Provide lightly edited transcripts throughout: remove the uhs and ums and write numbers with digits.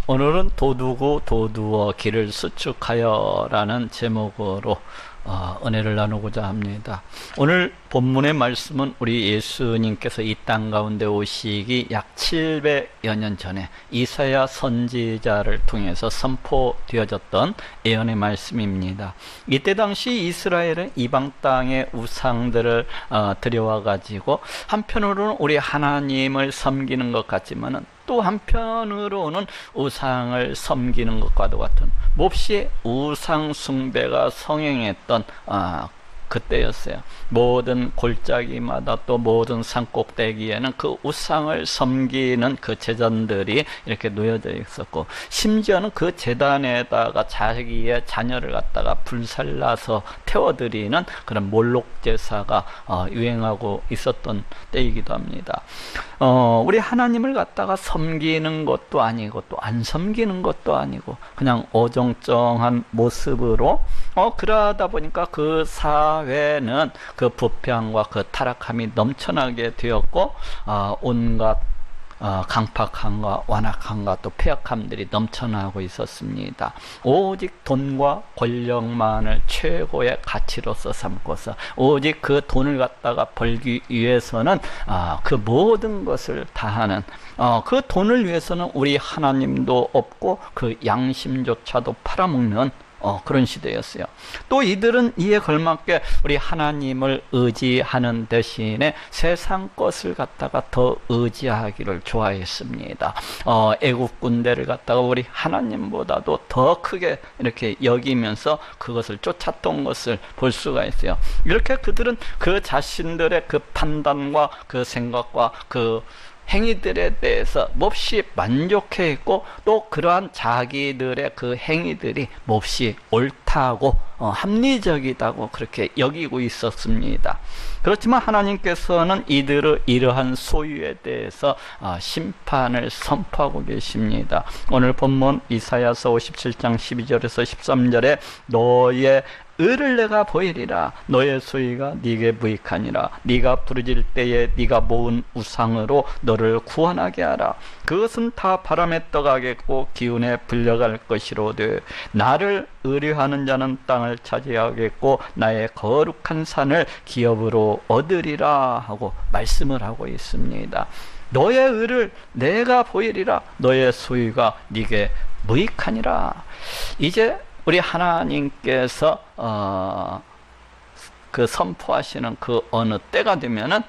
오늘은 도두고 도두어 길을 수축하여 라는 제목으로 은혜를 나누고자 합니다. 오늘 본문의 말씀은 우리 예수님께서 이 땅 가운데 오시기 약 700여 년 전에 이사야 선지자를 통해서 선포되어졌던 예언의 말씀입니다. 이때 당시 이스라엘은 이방 땅의 우상들을 들여와 가지고 한편으로는 우리 하나님을 섬기는 것 같지만은 또 한편으로는 우상을 섬기는 것과도 같은 몹시 우상 숭배가 성행했던 그때였어요. 모든 골짜기마다 또 모든 산꼭대기에는 그 우상을 섬기는 그 제단들이 이렇게 놓여져 있었고, 심지어는 그 제단에다가 자기의 자녀를 갖다가 불살라서 태워드리는 그런 몰록 제사가 유행하고 있었던 때이기도 합니다. 우리 하나님을 갖다가 섬기는 것도 아니고 또 안 섬기는 것도 아니고 그냥 어정쩡한 모습으로 그러다 보니까 그 사회는 그 부패함과 그 타락함이 넘쳐나게 되었고, 온갖 강팍함과 완악함과 또 폐역함들이 넘쳐나고 있었습니다. 오직 돈과 권력만을 최고의 가치로서 삼고서 오직 그 돈을 갖다가 벌기 위해서는 그 모든 것을 다하는, 그 돈을 위해서는 우리 하나님도 없고 그 양심조차도 팔아먹는 그런 시대였어요. 또 이들은 이에 걸맞게 우리 하나님을 의지하는 대신에 세상 것을 갖다가 더 의지하기를 좋아했습니다. 애국 군대를 갖다가 우리 하나님보다도 더 크게 이렇게 여기면서 그것을 쫓았던 것을 볼 수가 있어요. 이렇게 그들은 그 자신들의 그 판단과 그 생각과 그 행위들에 대해서 몹시 만족해 있고, 또 그러한 자기들의 그 행위들이 몹시 옳다고 합리적이다고 그렇게 여기고 있었습니다. 그렇지만 하나님께서는 이들의 이러한 소유에 대해서 심판을 선포하고 계십니다. 오늘 본문 이사야서 57장 12절에서 13절에 너의 의를 내가 보이리라. 너의 소유가 네게 무익하니라. 네가 부르짖을 때에 네가 모은 우상으로 너를 구원하게 하라. 그것은 다 바람에 떠가겠고 기운에 불려갈 것이로되 나를 의뢰하는 자는 땅을 차지하겠고 나의 거룩한 산을 기업으로 얻으리라 하고 말씀을 하고 있습니다. 너의 의를 내가 보이리라. 너의 소유가 네게 무익하니라. 이제 우리 하나님께서 그 선포하시는 그 어느 때가 되면은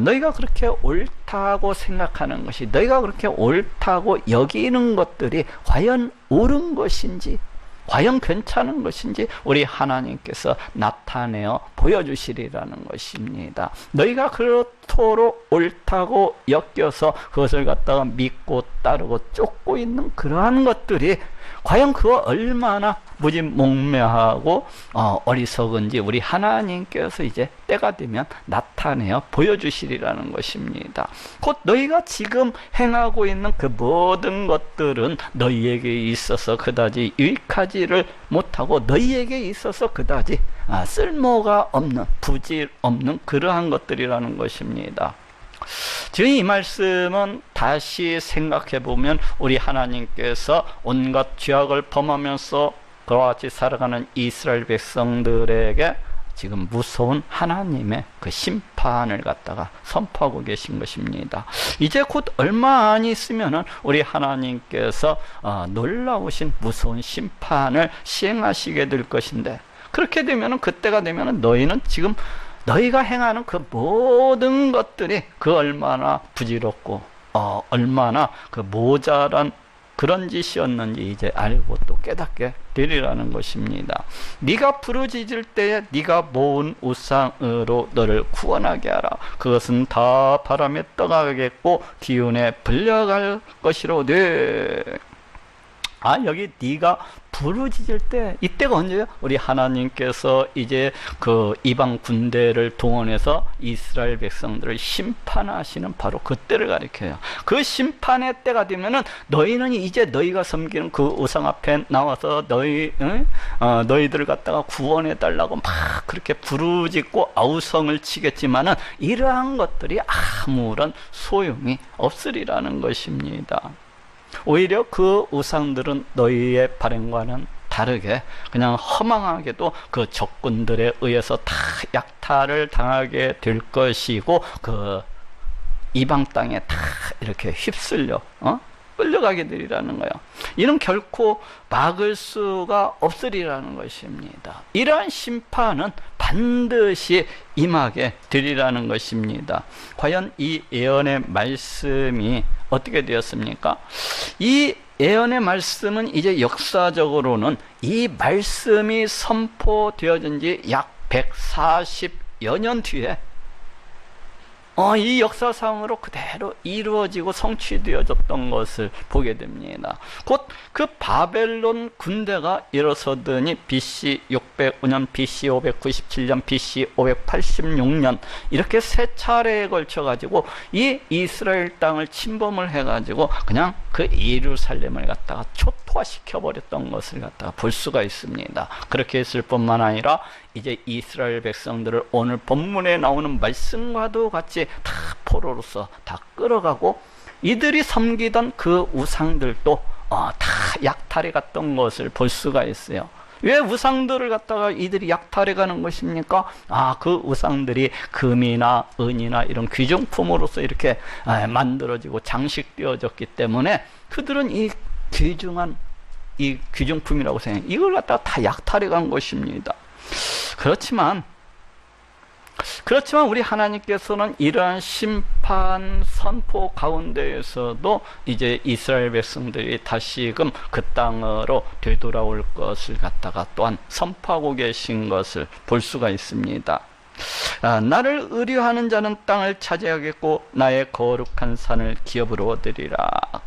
너희가 그렇게 옳다고 생각하는 것이, 너희가 그렇게 옳다고 여기는 것들이 과연 옳은 것인지, 과연 괜찮은 것인지 우리 하나님께서 나타내어 보여주시리라는 것입니다. 너희가 그렇도록 옳다고 여겨서 그것을 갖다가 믿고 따르고 쫓고 있는 그러한 것들이 과연 그거 얼마나 무지몽매하고 어리석은지 우리 하나님께서 이제 때가 되면 나타내어 보여주시리라는 것입니다. 곧 너희가 지금 행하고 있는 그 모든 것들은 너희에게 있어서 그다지 유익하지를 못하고 너희에게 있어서 그다지 쓸모가 없는, 부질 없는 그러한 것들이라는 것입니다. 지금 이 말씀은 다시 생각해 보면 우리 하나님께서 온갖 죄악을 범하면서 그와 같이 살아가는 이스라엘 백성들에게 지금 무서운 하나님의 그 심판을 갖다가 선포하고 계신 것입니다. 이제 곧 얼마 안 있으면은 우리 하나님께서 놀라우신 무서운 심판을 시행하시게 될 것인데, 그렇게 되면은 그때가 되면은 너희는 지금 너희가 행하는 그 모든 것들이 그 얼마나 부질없고 얼마나 그 모자란 그런 짓이었는지 이제 알고 또 깨닫게 되리라는 것입니다. 네가 부르짖을 때에 네가 모은 우상으로 너를 구원하게 하라. 그것은 다 바람에 떠가겠고 기운에 불려갈 것이로되. 여기 네가 부르짖을 때, 이때가 언제요? 우리 하나님께서 이제 그 이방 군대를 동원해서 이스라엘 백성들을 심판하시는 바로 그때를 가리켜요. 그 심판의 때가 되면은 너희는 이제 너희가 섬기는 그 우상 앞에 나와서 너희들을 갖다가 구원해 달라고 막 그렇게 부르짖고 아우성을 치겠지만은 이러한 것들이 아무런 소용이 없으리라는 것입니다. 오히려 그 우상들은 너희의 발행과는 다르게 그냥 허망하게도 그 적군들에 의해서 다 약탈을 당하게 될 것이고, 그 이방 땅에 다 이렇게 휩쓸려 끌려가게 되리라는 거예요. 이는 결코 막을 수가 없으리라는 것입니다. 이러한 심판은 반드시 임하게 되리라는 것입니다. 과연 이 예언의 말씀이 어떻게 되었습니까? 이 예언의 말씀은 이제 역사적으로는 이 말씀이 선포되어진 지 약 140여 년 뒤에 이 역사상으로 그대로 이루어지고 성취되어졌던 것을 보게 됩니다. 곧 그 바벨론 군대가 일어서더니 BC 605년, BC 597년, BC 586년 이렇게 세 차례에 걸쳐 가지고 이 이스라엘 땅을 침범을 해 가지고 그냥 그 예루살렘을 갖다가 초토화시켜 버렸던 것을 갖다가 볼 수가 있습니다. 그렇게 했을 뿐만 아니라 이제 이스라엘 백성들을 오늘 본문에 나오는 말씀과도 같이 다 포로로서 다 끌어가고, 이들이 섬기던 그 우상들도 다 약탈해 갔던 것을 볼 수가 있어요. 왜 우상들을 갖다가 이들이 약탈해 가는 것입니까? 그 우상들이 금이나 은이나 이런 귀중품으로서 이렇게 만들어지고 장식되어졌기 때문에 그들은 이 귀중한 이 귀중품이라고 생각해요. 이걸 갖다가 다 약탈해 간 것입니다. 그렇지만 우리 하나님께서는 이러한 심판 선포 가운데에서도 이제 이스라엘 백성들이 다시금 그 땅으로 되돌아올 것을 갖다가 또한 선포하고 계신 것을 볼 수가 있습니다. 나를 의뢰하는 자는 땅을 차지하겠고 나의 거룩한 산을 기업으로 얻으리라.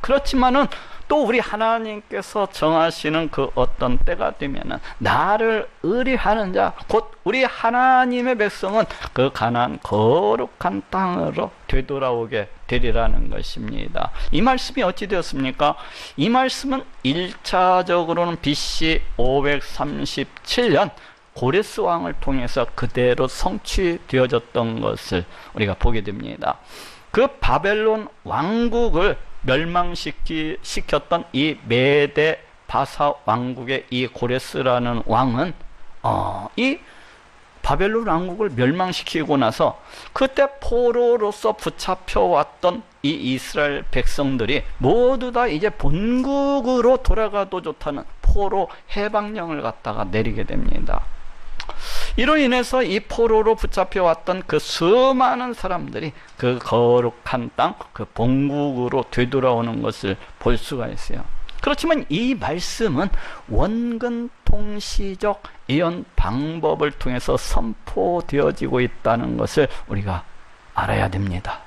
그렇지만은 또 우리 하나님께서 정하시는 그 어떤 때가 되면은 나를 의뢰하는 자, 곧 우리 하나님의 백성은 그 가나안 거룩한 땅으로 되돌아오게 되리라는 것입니다. 이 말씀이 어찌 되었습니까? 이 말씀은 1차적으로는 BC 537년 고레스 왕을 통해서 그대로 성취되어졌던 것을 우리가 보게 됩니다. 그 바벨론 왕국을 멸망시켰던 이 메데 바사 왕국의 이 고레스라는 왕은 이 바벨론 왕국을 멸망시키고 나서 그때 포로로서 붙잡혀왔던 이 이스라엘 백성들이 모두 다 이제 본국으로 돌아가도 좋다는 포로 해방령을 갖다가 내리게 됩니다. 이로 인해서 이 포로로 붙잡혀왔던 그 수많은 사람들이 그 거룩한 땅, 그 본국으로 되돌아오는 것을 볼 수가 있어요. 그렇지만 이 말씀은 원근 통시적 예언 방법을 통해서 선포되어지고 있다는 것을 우리가 알아야 됩니다.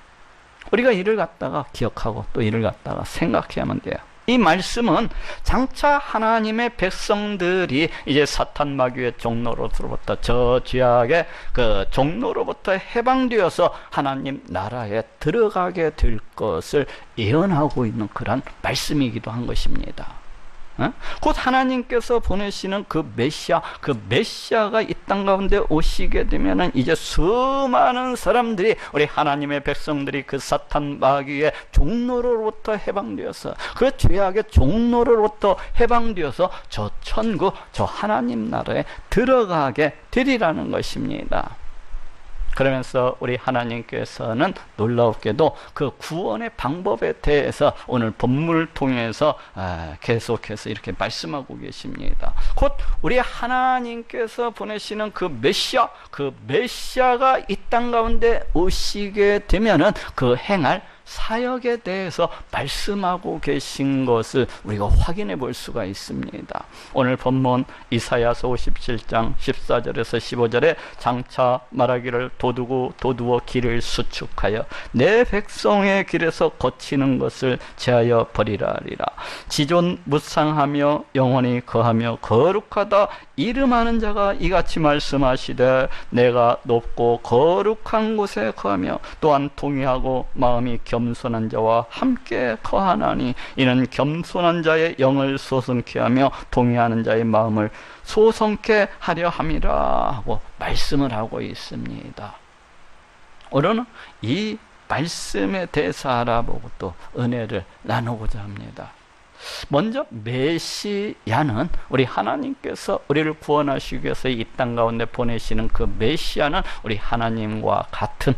우리가 이를 갖다가 기억하고 또 이를 갖다가 생각해야만 돼요. 이 말씀은 장차 하나님의 백성들이 이제 사탄 마귀의 종로로부터 저 죄악의 그 종로로부터 해방되어서 하나님 나라에 들어가게 될 것을 예언하고 있는 그런 말씀이기도 한 것입니다. 곧 하나님께서 보내시는 그 메시아가 이 땅 가운데 오시게 되면은 이제 수많은 사람들이 우리 하나님의 백성들이 그 사탄 마귀의 종로로부터 해방되어서 그 죄악의 종로로부터 해방되어서 저 천국, 저 하나님 나라에 들어가게 되리라는 것입니다. 그러면서 우리 하나님께서는 놀랍게도 그 구원의 방법에 대해서 오늘 본문을 통해서 계속해서 이렇게 말씀하고 계십니다. 곧 우리 하나님께서 보내시는 그 메시아가 이 땅 가운데 오시게 되면은 그 행할 사역에 대해서 말씀하고 계신 것을 우리가 확인해 볼 수가 있습니다. 오늘 본문 이사야서 57장 14절에서 15절에 장차 말하기를 도두어 길을 수축하여 내 백성의 길에서 거치는 것을 제하여 버리라 하리라. 지존 무상하며 영원히 거하며 거룩하다 이름하는 자가 이같이 말씀하시되 내가 높고 거룩한 곳에 거하며 또한 통회하고 마음이 겸손한 자와 함께 거하나니 이는 겸손한 자의 영을 소성케 하며 통회하는 자의 마음을 소성케 하려 함이라 하고 말씀을 하고 있습니다. 오늘은 이 말씀에 대해서 알아보고 또 은혜를 나누고자 합니다. 먼저 메시아는 우리 하나님께서 우리를 구원하시기 위해서 이 땅 가운데 보내시는 그 메시아는 우리 하나님과 같은,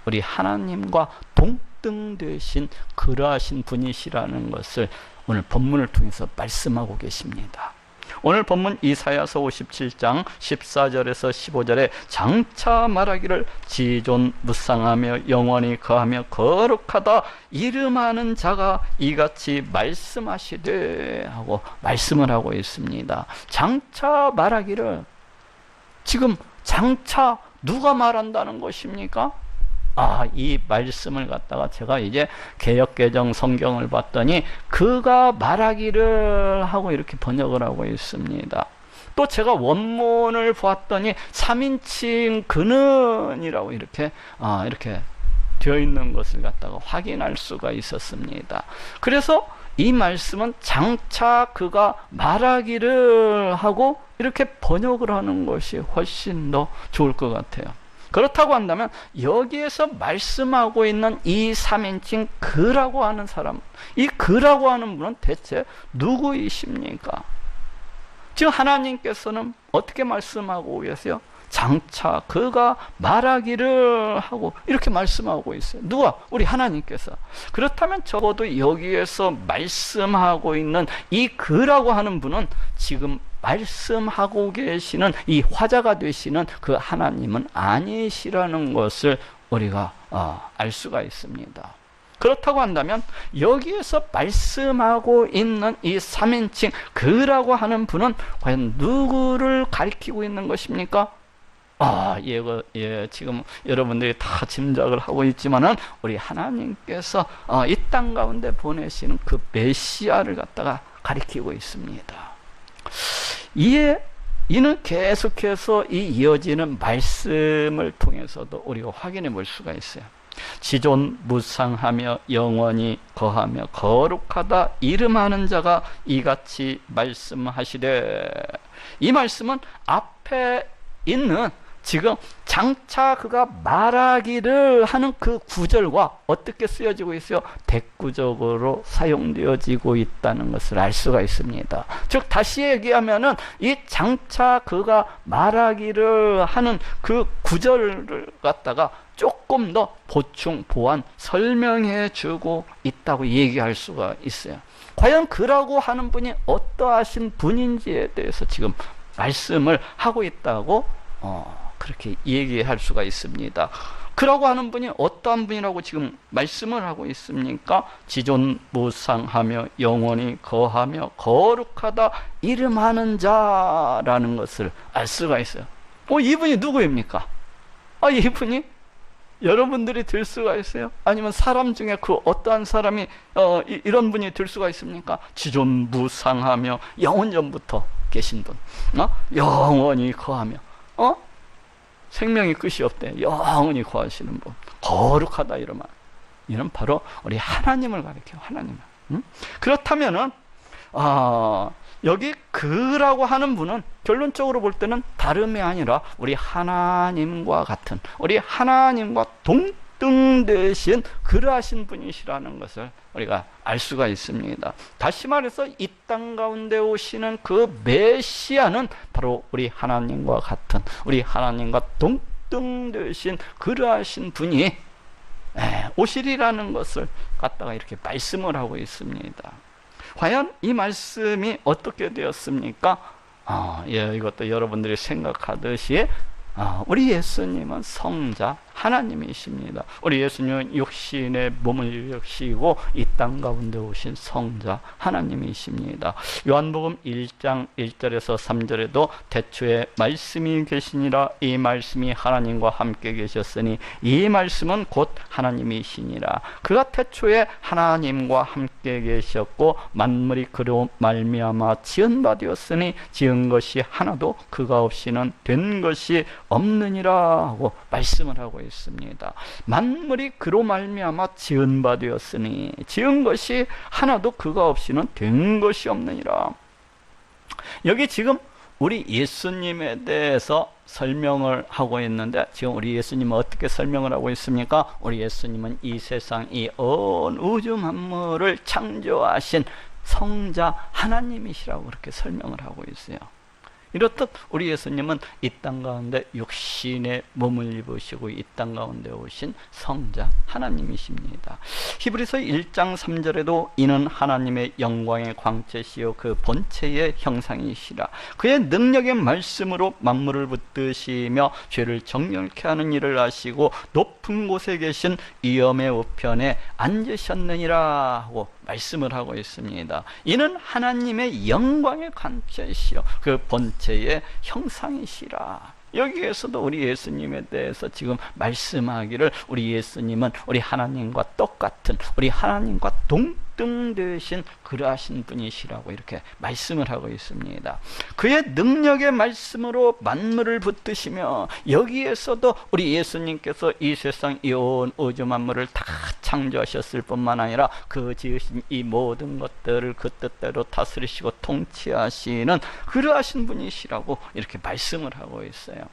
우리 하나님과 동등되신 그러하신 분이시라는 것을 오늘 본문을 통해서 말씀하고 계십니다. 오늘 본문 이사야서 57장 14절에서 15절에 장차 말하기를 지존무상하며 영원히 거하며 거룩하다 이름하는 자가 이같이 말씀하시되 하고 말씀을 하고 있습니다. 장차 말하기를, 지금 장차 누가 말한다는 것입니까? 이 말씀을 갖다가 제가 이제 개역개정 성경을 봤더니 그가 말하기를 하고 이렇게 번역을 하고 있습니다. 또 제가 원문을 보았더니 3인칭 그는이라고 이렇게 되어 있는 것을 갖다가 확인할 수가 있었습니다. 그래서 이 말씀은 장차 그가 말하기를 하고 이렇게 번역을 하는 것이 훨씬 더 좋을 것 같아요. 그렇다고 한다면 여기에서 말씀하고 있는 이 3인칭 그라고 하는 사람, 이 그라고 하는 분은 대체 누구이십니까? 지금 하나님께서는 어떻게 말씀하고 계세요? 장차 그가 말하기를 하고 이렇게 말씀하고 있어요. 누가? 우리 하나님께서. 그렇다면 적어도 여기에서 말씀하고 있는 이 그라고 하는 분은 지금 말씀하고 계시는 이 화자가 되시는 그 하나님은 아니시라는 것을 우리가 알 수가 있습니다. 그렇다고 한다면 여기에서 말씀하고 있는 이 3인칭 그라고 하는 분은 과연 누구를 가리키고 있는 것입니까? 지금 여러분들이 다 짐작을 하고 있지만은 우리 하나님께서 이 땅 가운데 보내시는 그 메시아를 갖다가 가리키고 있습니다. 이는 계속해서 이 이어지는 말씀을 통해서도 우리가 확인해 볼 수가 있어요. 지존무상하며 영원히 거하며 거룩하다 이름하는 자가 이같이 말씀하시되, 이 말씀은 앞에 있는 지금 장차 그가 말하기를 하는 그 구절과 어떻게 쓰여지고 있어요? 대꾸적으로 사용되어지고 있다는 것을 알 수가 있습니다. 즉 다시 얘기하면은 이 장차 그가 말하기를 하는 그 구절을 갖다가 조금 더 보충, 보완, 설명해 주고 있다고 얘기할 수가 있어요. 과연 그라고 하는 분이 어떠하신 분인지에 대해서 지금 말씀을 하고 있다고 그렇게 얘기할 수가 있습니다. 그라고 하는 분이 어떠한 분이라고 지금 말씀을 하고 있습니까? 지존무상하며 영원히 거하며 거룩하다 이름하는 자라는 것을 알 수가 있어요. 이분이 누구입니까? 이분이 여러분들이 들 수가 있어요? 아니면 사람 중에 그 어떠한 사람이 이런 분이 들 수가 있습니까? 지존무상하며 영원전부터 계신 분, 영원히 거하며 생명이 끝이 없대. 영원히 거하시는 분. 거룩하다 이런 바로 우리 하나님을 가리켜요. 하나님을. 그렇다면은 여기 그라고 하는 분은 결론적으로 볼 때는 다름이 아니라 우리 하나님과 같은, 우리 하나님과 동등되신 그러하신 분이시라는 것을 우리가 알 수가 있습니다. 다시 말해서 이 땅 가운데 오시는 그 메시아는 바로 우리 하나님과 같은, 우리 하나님과 동등되신 그러하신 분이 오시리라는 것을 갖다가 이렇게 말씀을 하고 있습니다. 과연 이 말씀이 어떻게 되었습니까? 이것도 여러분들이 생각하듯이 우리 예수님은 성자 하나님이십니다. 우리 예수님은 육신의 몸을 입으시고 이 땅 가운데 오신 성자 하나님이십니다. 요한복음 1장 1절에서 3절에도 태초에 말씀이 계시니라 이 말씀이 하나님과 함께 계셨으니 이 말씀은 곧 하나님이시니라. 그가 태초에 하나님과 함께 계셨고 만물이 그로 말미암아 지은 바 되었으니 지은 것이 하나도 그가 없이는 된 것이 없느니라 하고 말씀을 하고 있습니다. 만물이 그로 말미암아 지은 바 되었으니 지은 것이 하나도 그가 없이는 된 것이 없느니라. 여기 지금 우리 예수님에 대해서 설명을 하고 있는데 지금 우리 예수님은 어떻게 설명을 하고 있습니까? 우리 예수님은 이 세상 이 온 우주 만물을 창조하신 성자 하나님이시라고 그렇게 설명을 하고 있어요. 이렇듯 우리 예수님은 이 땅 가운데 육신의 몸을 입으시고 이 땅 가운데 오신 성자 하나님이십니다. 히브리서 1장 3절에도 이는 하나님의 영광의 광채시요 그 본체의 형상이시라. 그의 능력의 말씀으로 만물을 붙드시며 죄를 정결케 하는 일을 하시고 높은 곳에 계신 위엄의 우편에 앉으셨느니라 하고 말씀을 하고 있습니다. 이는 하나님의 영광의 관체시요 그 본체의 형상이시라. 여기에서도 우리 예수님에 대해서 지금 말씀하기를 우리 예수님은 우리 하나님과 똑같은, 우리 하나님과 동등되신 그러하신 분이시라고 이렇게 말씀을 하고 있습니다. 그의 능력의 말씀으로 만물을 붙드시며, 여기에서도 우리 예수님께서 이 세상 이 온 우주 만물을 다 창조하셨을 뿐만 아니라 그 지으신 이 모든 것들을 그 뜻대로 다스리시고 통치하시는 그러하신 분이시라고 이렇게 말씀을 하고 있어요.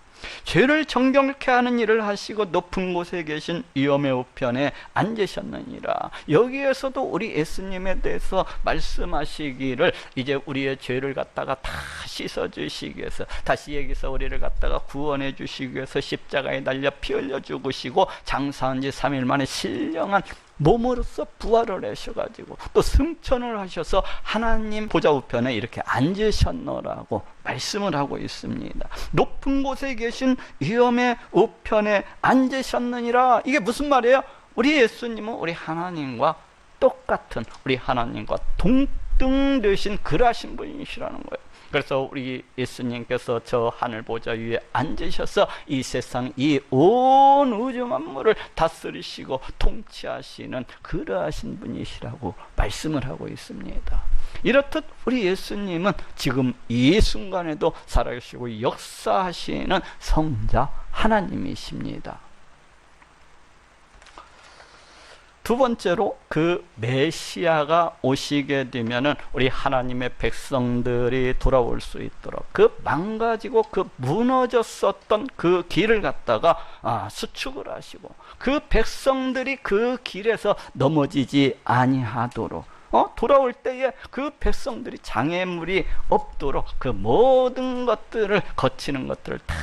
죄를 정결케 하는 일을 하시고 높은 곳에 계신 위엄의 우편에 앉으셨느니라. 여기에서도 우리 예수님에 대해서 말씀하시기를 이제 우리의 죄를 갖다가 다 씻어주시기 위해서, 다시 여기서 우리를 갖다가 구원해 주시기 위해서 십자가에 달려 피 흘려 죽으시고 장사한 지 3일 만에 신령한 몸으로서 부활을 하셔가지고 또 승천을 하셔서 하나님 보좌 우편에 이렇게 앉으셨노라고 말씀을 하고 있습니다. 높은 곳에 계신 위엄의 우편에 앉으셨느니라. 이게 무슨 말이에요? 우리 예수님은 우리 하나님과 똑같은, 우리 하나님과 동등되신 그러하신 분이시라는 거예요. 그래서 우리 예수님께서 저 하늘 보좌 위에 앉으셔서 이 세상 이 온 우주 만물을 다스리시고 통치하시는 그러하신 분이시라고 말씀을 하고 있습니다. 이렇듯 우리 예수님은 지금 이 순간에도 살아계시고 역사하시는 성자 하나님이십니다. 두 번째로 그 메시아가 오시게 되면은 우리 하나님의 백성들이 돌아올 수 있도록 그 망가지고 그 무너졌었던 그 길을 갖다가 수축을 하시고 그 백성들이 그 길에서 넘어지지 아니하도록 돌아올 때에 그 백성들이 장애물이 없도록 그 모든 것들을 거치는 것들을 다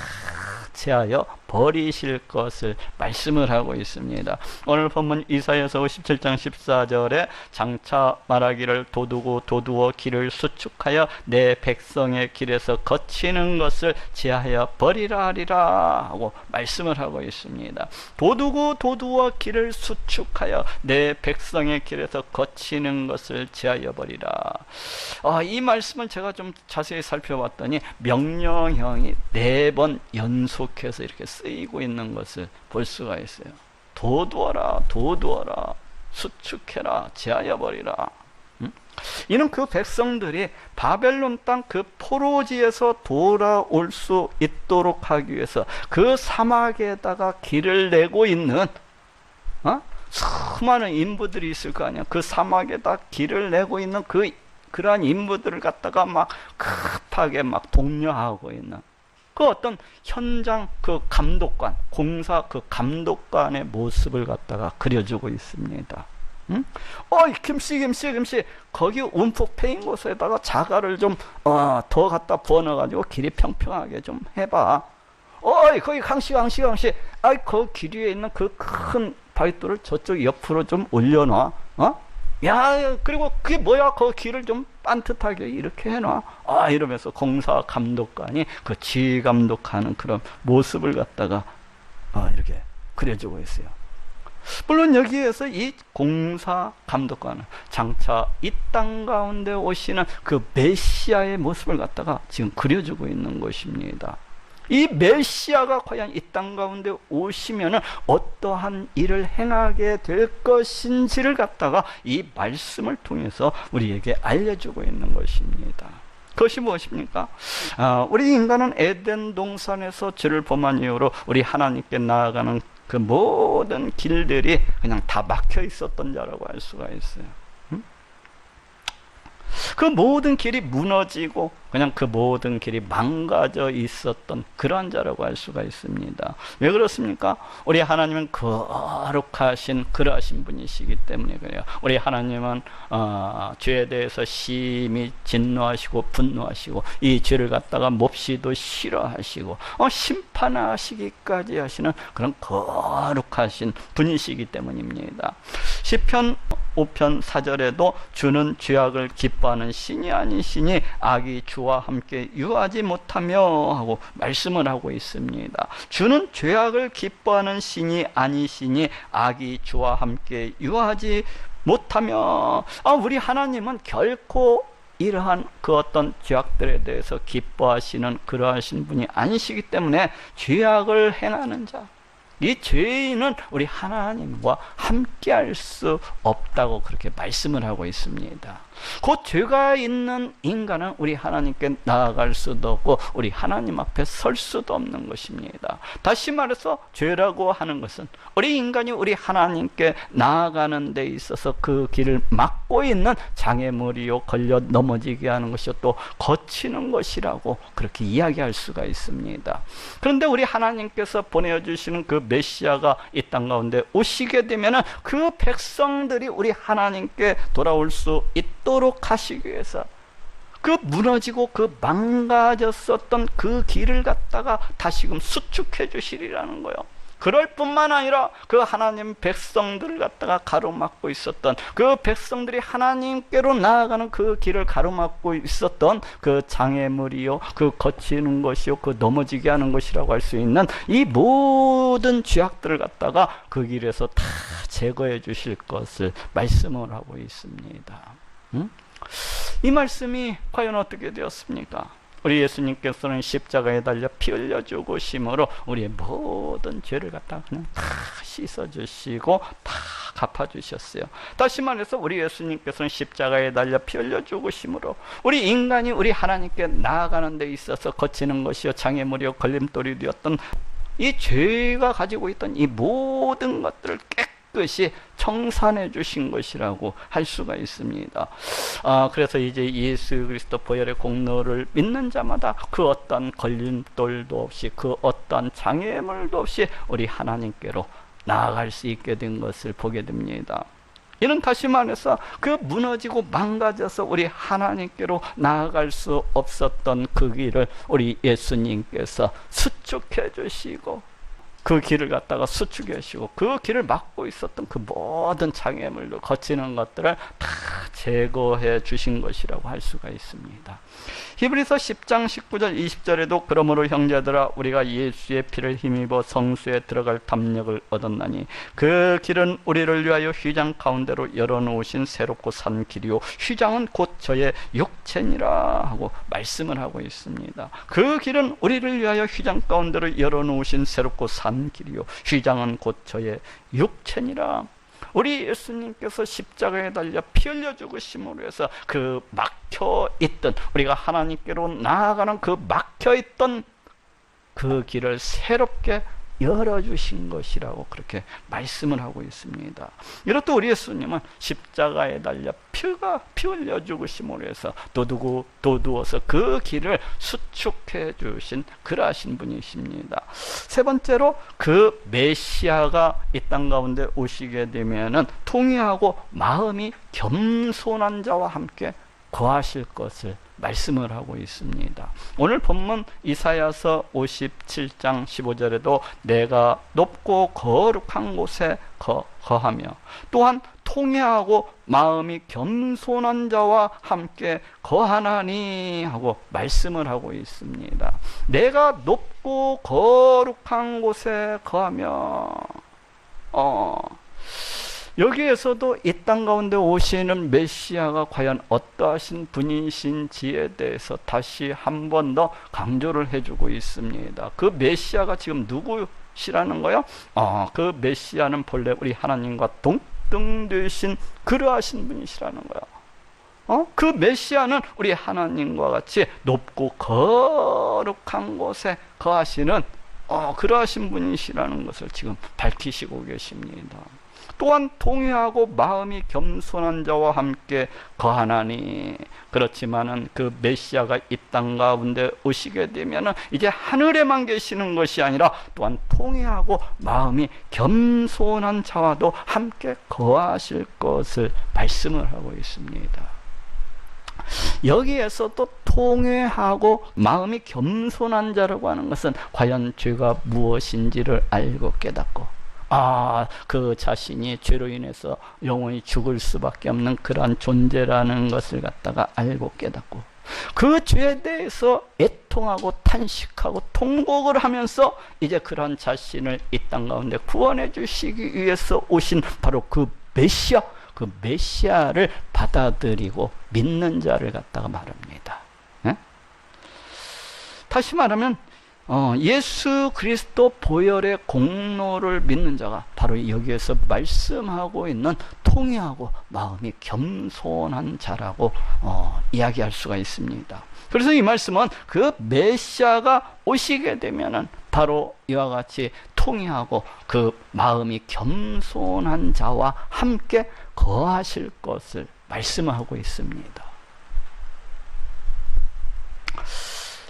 제하여 버리실 것을 말씀을 하고 있습니다. 오늘 본문 이사야서 57장 14절에 장차 말하기를 도두어 길을 수축하여 내 백성의 길에서 거치는 것을 제하여 버리라 하리라 하고 말씀을 하고 있습니다. 도두어 길을 수축하여 내 백성의 길에서 거치는 것을 제하여 버리라. 이 말씀을 제가 좀 자세히 살펴봤더니 명령형이 4번 연속해서 이렇게 쓰이고 있는 것을 볼 수가 있어요. 도두어라, 수축해라, 제하여 버리라. 이는 그 백성들이 바벨론 땅 그 포로지에서 돌아올 수 있도록 하기 위해서 그 사막에다가 길을 내고 있는 수많은 인부들이 있을 거 아니야. 그 사막에다 길을 내고 있는 그러한 인부들을 갖다가 막 급하게 막 독려하고 있는 그 어떤 현장 그 감독관, 공사 그 감독관의 모습을 갖다가 그려주고 있습니다. 김씨 거기 움푹 패인 곳에다가 자갈을 좀 더 갖다 부어넣어가지고 길이 평평하게 좀 해봐. 거기 강씨 그 길 위에 있는 그 큰 바위돌을 저쪽 옆으로 좀 올려놔. 그리고 그게 뭐야? 그 길을 좀 반듯하게 이렇게 해놔. 이러면서 공사 감독관이 그 지휘 감독하는 그런 모습을 갖다가 이렇게 그려주고 있어요. 물론 여기에서 이 공사 감독관은 장차 이 땅 가운데 오시는 그 메시아의 모습을 갖다가 지금 그려주고 있는 것입니다. 이 메시아가 과연 이 땅 가운데 오시면은 어떠한 일을 행하게 될 것인지를 갖다가 이 말씀을 통해서 우리에게 알려주고 있는 것입니다. 그것이 무엇입니까? 우리 인간은 에덴 동산에서 죄를 범한 이후로 우리 하나님께 나아가는 그 모든 길들이 그냥 다 막혀 있었던 자라고 할 수가 있어요. 그 모든 길이 무너지고 그냥 그 모든 길이 망가져 있었던 그러한 자라고 할 수가 있습니다. 왜 그렇습니까? 우리 하나님은 거룩하신 그러하신 분이시기 때문에 그래요. 우리 하나님은 죄에 대해서 심히 진노하시고 분노하시고 이 죄를 갖다가 몹시도 싫어하시고 심판하시기까지 하시는 그런 거룩하신 분이시기 때문입니다. 시편 5편 4절에도 주는 죄악을 기뻐하는 신이 아니시니 악이 주와 함께 유하지 못하며 하고 말씀을 하고 있습니다. 주는 죄악을 기뻐하는 신이 아니시니 악이 주와 함께 유하지 못하며 우리 하나님은 결코 이러한 그 어떤 죄악들에 대해서 기뻐하시는 그러하신 분이 아니시기 때문에 죄악을 행하는 자, 이 죄인은 우리 하나님과 함께할 수 없다고 그렇게 말씀을 하고 있습니다. 그 죄가 있는 인간은 우리 하나님께 나아갈 수도 없고 우리 하나님 앞에 설 수도 없는 것입니다. 다시 말해서 죄라고 하는 것은 우리 인간이 우리 하나님께 나아가는 데 있어서 그 길을 막고 있는 장애물이요, 걸려 넘어지게 하는 것이요, 또 거치는 것이라고 그렇게 이야기할 수가 있습니다. 그런데 우리 하나님께서 보내주시는 그 메시아가 이 땅 가운데 오시게 되면은 그 백성들이 우리 하나님께 돌아올 수 있도록 하시기 위해서 그 무너지고 그 망가졌었던 그 길을 갖다가 다시금 수축해 주시리라는 거예요. 그럴 뿐만 아니라 그 하나님 백성들을 갖다가 가로막고 있었던 그 백성들이 하나님께로 나아가는 그 길을 가로막고 있었던 그 장애물이요, 그 거치는 것이요, 그 넘어지게 하는 것이라고 할 수 있는 이 모든 죄악들을 갖다가 그 길에서 다 제거해 주실 것을 말씀을 하고 있습니다. 이 말씀이 과연 어떻게 되었습니까? 우리 예수님께서는 십자가에 달려 피 흘려 죽으심으로 우리의 모든 죄를 갖다 그냥 다 씻어주시고 다 갚아주셨어요. 다시 말해서 우리 예수님께서는 십자가에 달려 피 흘려 죽으심으로 우리 인간이 우리 하나님께 나아가는 데 있어서 거치는 것이요, 장애물이요, 걸림돌이 되었던 이 죄가 가지고 있던 이 모든 것들을 깨끗이 청산해 주신 것이라고 할 수가 있습니다. 그래서 이제 예수 그리스도 보혈의 공로를 믿는 자마다 그 어떤 걸림돌도 없이 그 어떤 장애물도 없이 우리 하나님께로 나아갈 수 있게 된 것을 보게 됩니다. 이는 다시 말해서 그 무너지고 망가져서 우리 하나님께로 나아갈 수 없었던 그 길을 우리 예수님께서 수축해 주시고 그 길을 갖다가 수축해 주시고 그 길을 막고 있었던 그 모든 장애물도 거치는 것들을 다 제거해 주신 것이라고 할 수가 있습니다. 히브리서 10장 19절 20절에도 그러므로 형제들아 우리가 예수의 피를 힘입어 성수에 들어갈 담력을 얻었나니 그 길은 우리를 위하여 휘장 가운데로 열어놓으신 새롭고 산 길이요 휘장은 곧 저의 육체니라 하고 말씀을 하고 있습니다. 그 길은 우리를 위하여 휘장 가운데로 열어놓으신 새롭고 산 길이요 휘장은 곧 저의 육체니라. 우리 예수님께서 십자가에 달려 피 흘려 죽으심으로 해서 그 막혀있던 우리가 하나님께로 나아가는 그 막혀있던 그 길을 새롭게 열어주신 것이라고 그렇게 말씀을 하고 있습니다. 이렇듯 우리 예수님은 십자가에 달려 피 흘려 죽으심으로 해서 도두어서 그 길을 수축해 주신 그러하신 분이십니다. 세 번째로 그 메시아가 이 땅 가운데 오시게 되면은 통회하고 마음이 겸손한 자와 함께 거하실 것을 말씀을 하고 있습니다. 오늘 본문 이사야서 57장 15절에도 내가 높고 거룩한 곳에 거하며 또한 통회하고 마음이 겸손한 자와 함께 거하나니 하고 말씀을 하고 있습니다. 내가 높고 거룩한 곳에 거하며 여기에서도 이 땅 가운데 오시는 메시아가 과연 어떠하신 분이신지에 대해서 다시 한 번 더 강조를 해주고 있습니다. 그 메시아가 지금 누구시라는 거요? 그 메시아는 본래 우리 하나님과 동등되신 그러하신 분이시라는 거예요. 그 메시아는 우리 하나님과 같이 높고 거룩한 곳에 거하시는 그러하신 분이시라는 것을 지금 밝히시고 계십니다. 또한 통회하고 마음이 겸손한 자와 함께 거하나니, 그렇지만은 그 메시아가 이 땅 가운데 오시게 되면은 이제 하늘에만 계시는 것이 아니라 또한 통회하고 마음이 겸손한 자와도 함께 거하실 것을 말씀을 하고 있습니다. 여기에서도 통회하고 마음이 겸손한 자라고 하는 것은 과연 죄가 무엇인지를 알고 깨닫고, 그 자신이 죄로 인해서 영원히 죽을 수밖에 없는 그러한 존재라는 것을 갖다가 알고 깨닫고, 그 죄에 대해서 애통하고 탄식하고 통곡을 하면서 이제 그러한 자신을 이 땅 가운데 구원해 주시기 위해서 오신 바로 그 메시아를 받아들이고 믿는 자를 갖다가 말합니다. 다시 말하면 예수 그리스도 보혈의 공로를 믿는 자가 바로 여기에서 말씀하고 있는 통회하고 마음이 겸손한 자라고 이야기할 수가 있습니다. 그래서 이 말씀은 그 메시아가 오시게 되면은 바로 이와 같이 통회하고 그 마음이 겸손한 자와 함께 거하실 것을 말씀하고 있습니다.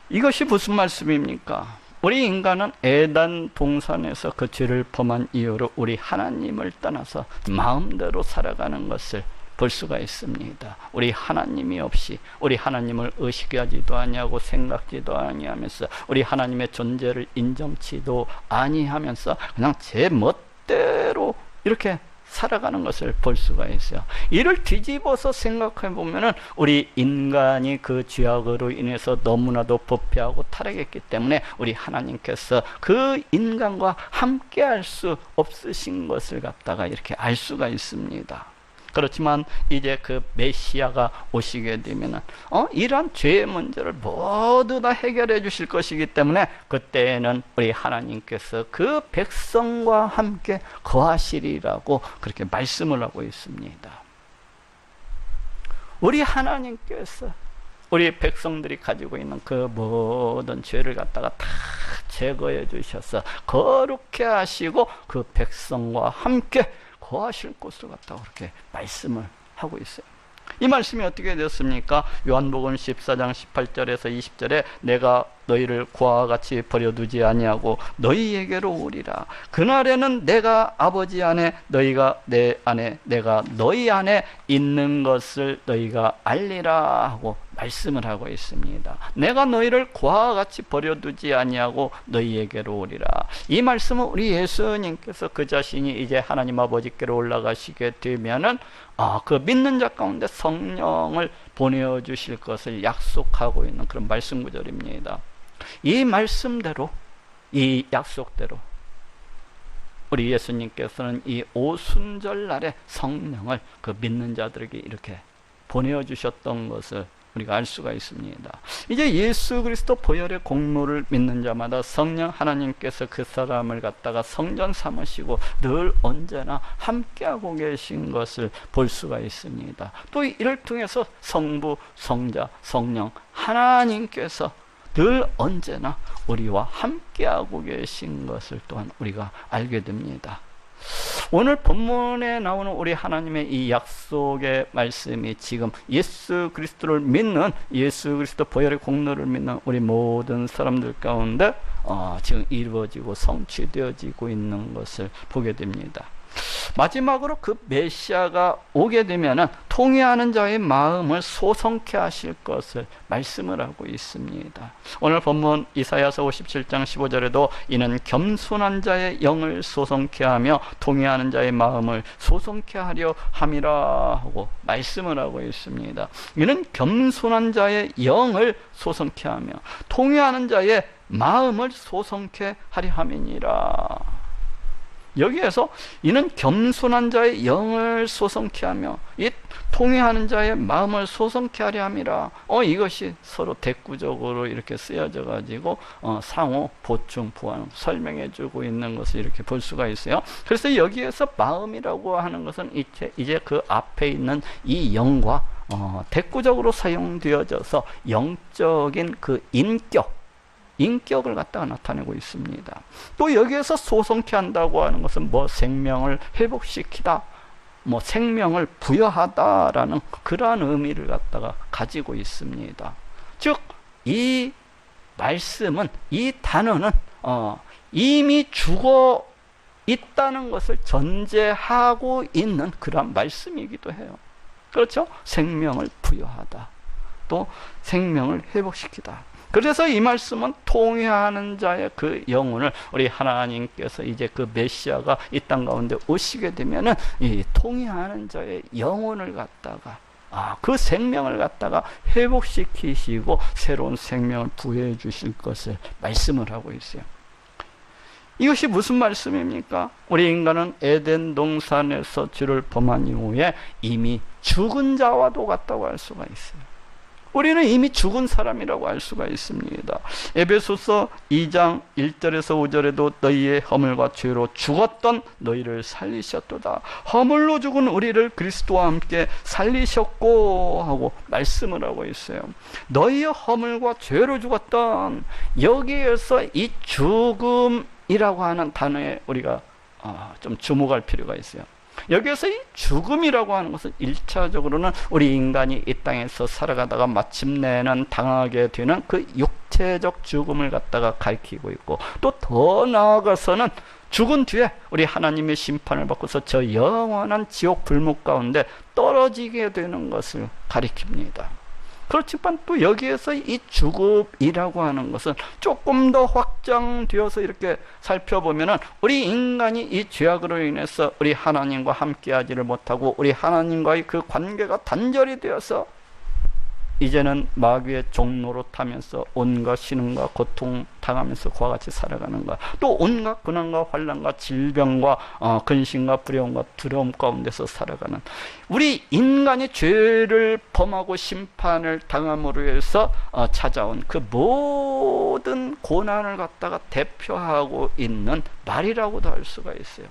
이것이 무슨 말씀입니까? 우리 인간은 에덴 동산에서 그 죄를 범한 이유로 우리 하나님을 떠나서 마음대로 살아가는 것을 볼 수가 있습니다. 우리 하나님이 없이 우리 하나님을 의식하지도 아니하고 생각지도 아니하면서 우리 하나님의 존재를 인정치도 아니하면서 그냥 제 멋대로 이렇게 살아가는 것을 볼 수가 있어요. 이를 뒤집어서 생각해 보면은 우리 인간이 그 죄악으로 인해서 너무나도 부패하고 타락했기 때문에 우리 하나님께서 그 인간과 함께 할 수 없으신 것을 갖다가 이렇게 알 수가 있습니다. 그렇지만 이제 그 메시아가 오시게 되면은 이러한 죄의 문제를 모두 다 해결해 주실 것이기 때문에 그때에는 우리 하나님께서 그 백성과 함께 거하시리라고 그렇게 말씀을 하고 있습니다. 우리 하나님께서 우리 백성들이 가지고 있는 그 모든 죄를 갖다가 다 제거해 주셔서 거룩해 하시고 그 백성과 함께 거하실 곳을 갖다가 그렇게 말씀을 하고 있어요. 이 말씀이 어떻게 되었습니까? 요한복음 14장 18절에서 20절에 내가 너희를 고아와 같이 버려두지 아니하고 너희에게로 오리라. 그날에는 내가 아버지 안에 너희가 내 안에 내가 너희 안에 있는 것을 너희가 알리라 하고 말씀을 하고 있습니다. 내가 너희를 고아와 같이 버려두지 아니하고 너희에게로 오리라. 이 말씀은 우리 예수님께서 그 자신이 이제 하나님 아버지께로 올라가시게 되면은 그 믿는 자 가운데 성령을 보내어 주실 것을 약속하고 있는 그런 말씀 구절입니다. 이 말씀대로, 이 약속대로 우리 예수님께서는 이 오순절 날에 성령을 그 믿는 자들에게 이렇게 보내어 주셨던 것을 우리가 알 수가 있습니다. 이제 예수 그리스도 보혈의 공로를 믿는 자마다 성령 하나님께서 그 사람을 갖다가 성전 삼으시고 늘 언제나 함께하고 계신 것을 볼 수가 있습니다. 또 이를 통해서 성부, 성자, 성령 하나님께서 늘 언제나 우리와 함께하고 계신 것을 또한 우리가 알게 됩니다. 오늘 본문에 나오는 우리 하나님의 이 약속의 말씀이 지금 예수 그리스도를 믿는, 예수 그리스도 보혈의 공로를 믿는 우리 모든 사람들 가운데 지금 이루어지고 성취되어지고 있는 것을 보게 됩니다. 마지막으로 그 메시아가 오게 되면은 통회하는 자의 마음을 소성케 하실 것을 말씀을 하고 있습니다. 오늘 본문 이사야서 57장 15절에도 이는 겸손한 자의 영을 소성케 하며 통회하는 자의 마음을 소성케 하려 함이라 하고 말씀을 하고 있습니다. 이는 겸손한 자의 영을 소성케 하며 통회하는 자의 마음을 소성케 하려 함이니라. 여기에서 이는 겸손한 자의 영을 소성케 하며 이 통회하는 자의 마음을 소성케 하려 함이라. 이것이 서로 대꾸적으로 이렇게 쓰여져 가지고 상호 보충 보완 설명해 주고 있는 것을 이렇게 볼 수가 있어요. 그래서 여기에서 마음이라고 하는 것은 이제 그 앞에 있는 이 영과 대꾸적으로 사용되어져서 영적인 그 인격, 인격을 갖다가 나타내고 있습니다. 또 여기에서 소성케 한다고 하는 것은 뭐 생명을 회복시키다, 뭐 생명을 부여하다라는 그러한 의미를 갖다가 가지고 있습니다. 즉, 이 말씀은, 이 단어는 이미 죽어 있다는 것을 전제하고 있는 그런 말씀이기도 해요. 그렇죠? 생명을 부여하다, 또 생명을 회복시키다. 그래서 이 말씀은 통회하는 자의 그 영혼을, 우리 하나님께서 이제 그 메시아가 이 땅 가운데 오시게 되면은 이 통회하는 자의 영혼을 갖다가 그 생명을 갖다가 회복시키시고 새로운 생명을 부여해 주실 것을 말씀을 하고 있어요. 이것이 무슨 말씀입니까? 우리 인간은 에덴 동산에서 죄를 범한 이후에 이미 죽은 자와도 같다고 할 수가 있어요. 우리는 이미 죽은 사람이라고 할 수가 있습니다. 에베소서 2장 1절에서 5절에도 너희의 허물과 죄로 죽었던 너희를 살리셨도다. 허물로 죽은 우리를 그리스도와 함께 살리셨고 하고 말씀을 하고 있어요. 너희의 허물과 죄로 죽었던, 여기에서 이 죽음이라고 하는 단어에 우리가 좀 주목할 필요가 있어요. 여기에서 이 죽음이라고 하는 것은 1차적으로는 우리 인간이 이 땅에서 살아가다가 마침내는 당하게 되는 그 육체적 죽음을 갖다가 가리키고 있고, 또 더 나아가서는 죽은 뒤에 우리 하나님의 심판을 받고서 저 영원한 지옥 불목 가운데 떨어지게 되는 것을 가리킵니다. 그렇지만 또 여기에서 이 죽음이라고 하는 것은 조금 더 확장되어서 이렇게 살펴보면은, 우리 인간이 이 죄악으로 인해서 우리 하나님과 함께하지를 못하고 우리 하나님과의 그 관계가 단절이 되어서 이제는 마귀의 종로로 타면서 온갖 신음과 고통 당하면서 그와 같이 살아가는 것, 또 온갖 고난과 환난과 질병과 근심과 두려움과 두려움 가운데서 살아가는, 우리 인간이 죄를 범하고 심판을 당함으로 해서 찾아온 그 모든 고난을 갖다가 대표하고 있는 말이라고도 할 수가 있어요.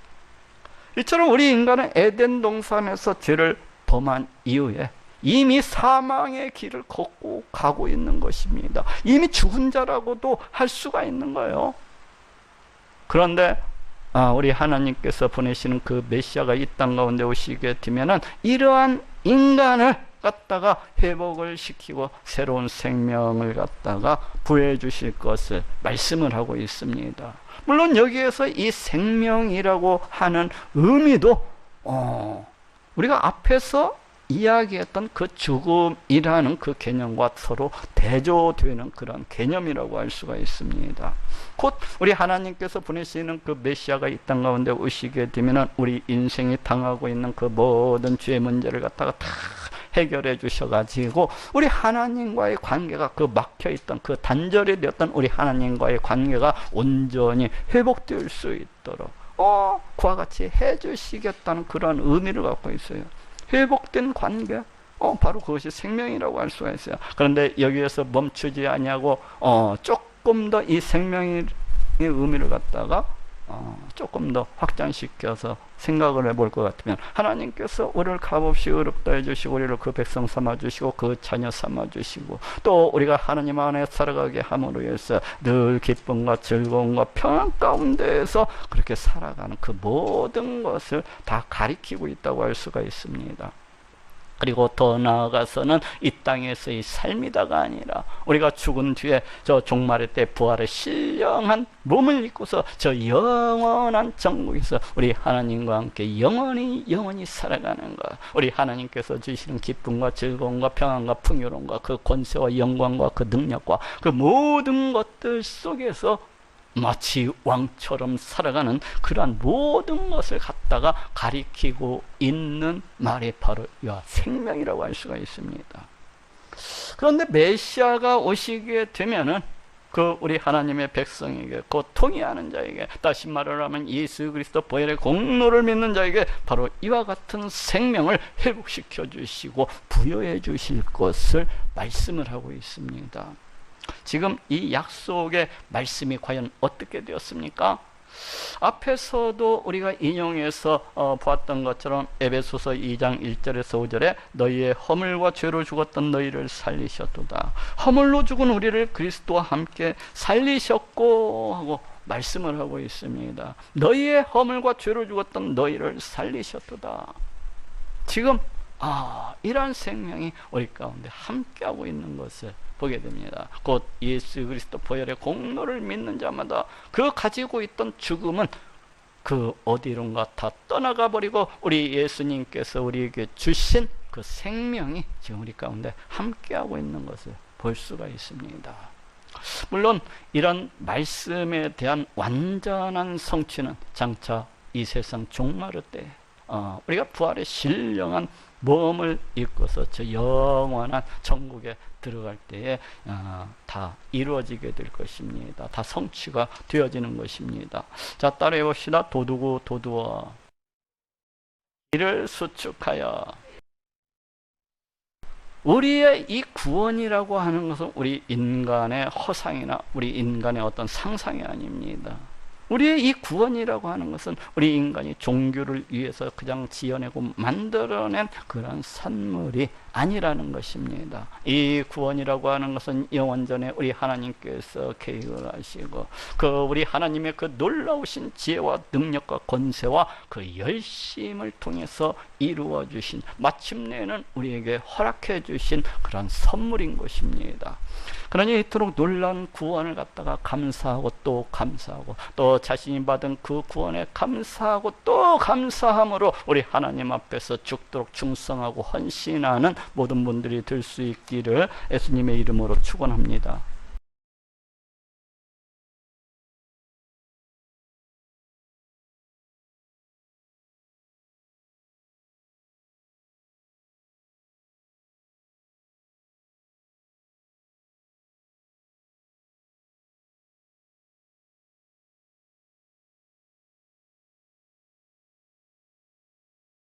이처럼 우리 인간은 에덴 동산에서 죄를 범한 이후에 이미 사망의 길을 걷고 가고 있는 것입니다. 이미 죽은 자라고도 할 수가 있는 거예요. 그런데 우리 하나님께서 보내시는 그 메시아가 이 땅 가운데 오시게 되면은 이러한 인간을 갖다가 회복을 시키고 새로운 생명을 갖다가 부여해 주실 것을 말씀을 하고 있습니다. 물론 여기에서 이 생명이라고 하는 의미도 우리가 앞에서 이야기했던 그 죽음이라는 그 개념과 서로 대조되는 그런 개념이라고 할 수가 있습니다. 곧 우리 하나님께서 보내시는 그 메시아가 이 땅 가운데 오시게 되면 우리 인생이 당하고 있는 그 모든 죄의 문제를 갖다가 다 해결해 주셔가지고 우리 하나님과의 관계가, 그 막혀있던 그 단절이 되었던 우리 하나님과의 관계가 온전히 회복될 수 있도록 그와 같이 해주시겠다는 그런 의미를 갖고 있어요. 회복된 관계, 바로 그것이 생명이라고 할 수가 있어요. 그런데 여기에서 멈추지 아니하고 조금 더 이 생명의 의미를 갖다가 조금 더 확장시켜서 생각을 해볼 것 같으면, 하나님께서 우리를 값없이 의롭다 해주시고 우리를 그 백성 삼아주시고 그 자녀 삼아주시고, 또 우리가 하나님 안에 살아가게 함으로 해서 늘 기쁨과 즐거움과 평안 가운데에서 그렇게 살아가는 그 모든 것을 다 가리키고 있다고 할 수가 있습니다. 그리고 더 나아가서는 이 땅에서의 삶이다가 아니라 우리가 죽은 뒤에 저 종말의 때 부활의 신령한 몸을 입고서 저 영원한 천국에서 우리 하나님과 함께 영원히 살아가는 것, 우리 하나님께서 주시는 기쁨과 즐거움과 평안과 풍요로움과 그 권세와 영광과 그 능력과 그 모든 것들 속에서 마치 왕처럼 살아가는 그러한 모든 것을 갖다가 가리키고 있는 말이 바로 이와 생명이라고 할 수가 있습니다. 그런데 메시아가 오시게 되면은 그 우리 하나님의 백성에게, 곧 통회하는 자에게, 다시 말을 하면 예수 그리스도 보혈의 공로를 믿는 자에게 바로 이와 같은 생명을 회복시켜 주시고 부여해 주실 것을 말씀을 하고 있습니다. 지금 이 약속의 말씀이 과연 어떻게 되었습니까? 앞에서도 우리가 인용해서 보았던 것처럼 에베소서 2장 1절에서 5절에 너희의 허물과 죄로 죽었던 너희를 살리셨도다. 허물로 죽은 우리를 그리스도와 함께 살리셨고 하고 말씀을 하고 있습니다. 너희의 허물과 죄로 죽었던 너희를 살리셨도다. 지금 이러한 생명이 우리 가운데 함께하고 있는 것을 보게 됩니다. 곧 예수 그리스도 보혈의 공로를 믿는 자마다 그 가지고 있던 죽음은 그 어디론가 다 떠나가 버리고 우리 예수님께서 우리에게 주신 그 생명이 지금 우리 가운데 함께하고 있는 것을 볼 수가 있습니다. 물론 이런 말씀에 대한 완전한 성취는 장차 이 세상 종말의 때 우리가 부활의 신령한 몸을 입고서 저 영원한 천국에 들어갈 때에 다 이루어지게 될 것입니다. 다 성취가 되어지는 것입니다. 자, 따라해 봅시다. 도두고 도두어 이를 수축하여. 우리의 이 구원이라고 하는 것은 우리 인간의 허상이나 우리 인간의 어떤 상상이 아닙니다. 우리의 이 구원이라고 하는 것은 우리 인간이 종교를 위해서 그냥 지어내고 만들어낸 그런 산물이 아니라는 것입니다. 이 구원이라고 하는 것은 영원전에 우리 하나님께서 계획을 하시고 우리 하나님의 그 놀라우신 지혜와 능력과 권세와 그 열심을 통해서 이루어 주신, 마침내는 우리에게 허락해 주신 그런 선물인 것입니다. 그러니 이토록 놀라운 구원을 갖다가 감사하고 또 감사하고 또 자신이 받은 그 구원에 감사하고 또 감사함으로 우리 하나님 앞에서 죽도록 충성하고 헌신하는 모든 분들이 될 수 있기를 예수님의 이름으로 축원합니다.